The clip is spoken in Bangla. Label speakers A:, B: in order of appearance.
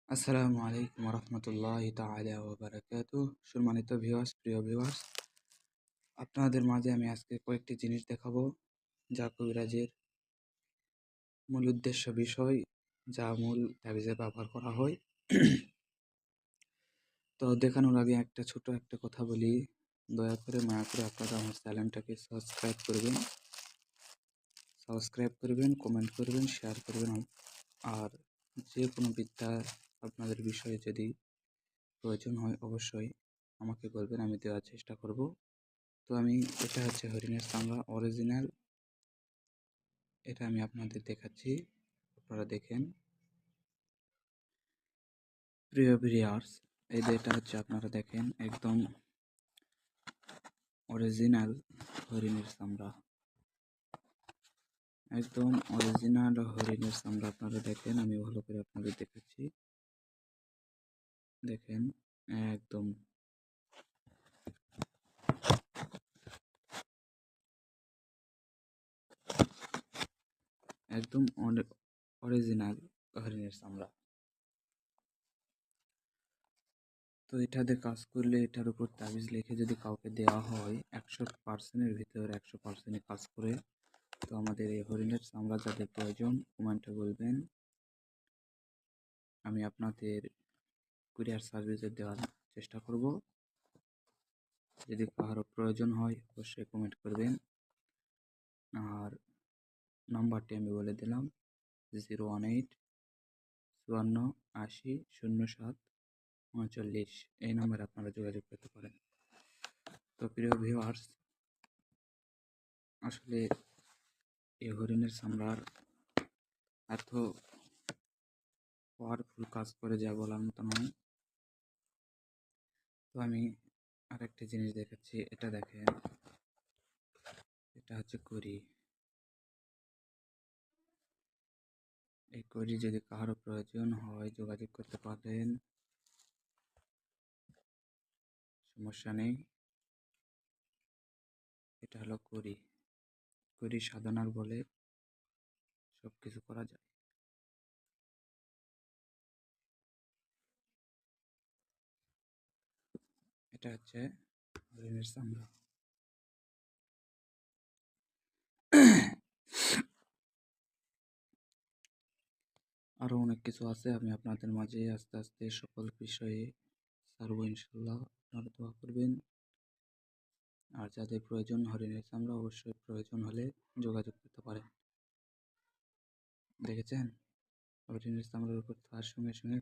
A: আসসালামু আলাইকুম রহমতুল্লাহি তাআলা ওয়া বারাকাতুহু। সম্মানিত ভিউয়ার্স, প্রিয় ভিউয়ার্স, আপনাদের মাঝে আমি আজকে কয়েকটি জিনিস দেখাবো যা কবিরাজের মূল উদ্দেশ্য বিষয়, যা মূল তাবিজে ব্যবহার করা হয়। তো দেখানোর আগে ছোট একটা কথা বলি, দয়া করে মায়া করে আপনারা আমার চ্যানেলটাকে সাবস্ক্রাইব করবেন, কমেন্ট করবেন, শেয়ার করবেন। আর যে কোনো বিদ্যা আপনাদের বিষয়ে যদি প্রয়োজন হয় অবশ্যই আমাকে বলবেন, আমি দেওয়ার চেষ্টা করব। তো এটা হচ্ছে হরিণের চামড়া অরিজিনাল, এটা আমি আপনাদের দেখাচ্ছি, আপনারা দেখেন। প্রিয় ভিউয়ার্স, এই যে এটা হচ্ছে, আপনারা দেখেন, একদম অরিজিনাল হরিণের চামড়া, একদম অরিজিনাল হরিণের চামড়া। আপনারা দেখেন, আমি ভালো করে আপনাদের দেখাচ্ছি, দেখেন একদম একদম অরিজিনাল হরিণের চামড়া। তো এটাতে কাজ করলে, এটার উপর তাবিজ লিখে যদি কাউকে দেওয়া হয়, 100%-এর ভিতর 100%-ই কাজ করে। তো আমাদের এই হরিণের চামড়া যাদের প্রয়োজন কমেন্টে বলবেন, আমি আপনাদের কুরিয়ার সার্ভিসে দেওয়ার চেষ্টা করব। যদি কারো প্রয়োজন হয় অবশ্যই কমেন্ট করবেন। আর নাম্বারটি আমি বলে দিলাম, 018-54-80-07-39। এই নাম্বারে আপনারা যোগাযোগ করতে পারেন। তো প্রিয় ভিউয়ার্স, আসলে এই হরিণের চামড়ার এত পাওয়ারফুল কাজ করে যা বলার মতো নয়। তো আমি আরেকটা জিনিস দেখাচ্ছি, এটা দেখেন, এটা হচ্ছে কড়ি। এই কড়ি যদি কারো প্রয়োজন হয় যোগাযোগ করতে পারেন, সমস্যা নেই। এটা হলো কড়ি, কড়ি সাধনার বলে সব কিছু করা যায়। এটা হচ্ছে হরিণের চামড়া। আরও অনেক কিছু আছে, আমি আপনাদের মাঝে আস্তে আস্তে সকল বিষয়ে ছাড়বো ইনশাল্লাহ। আপনারা দোয়া করবেন। আর যাদের প্রয়োজন হরিণের চামড়া, অবশ্যই প্রয়োজন হলে যোগাযোগ করতে পারেন। দেখেছেন, হরিণের চামড়ার উপর তার সঙ্গে সঙ্গে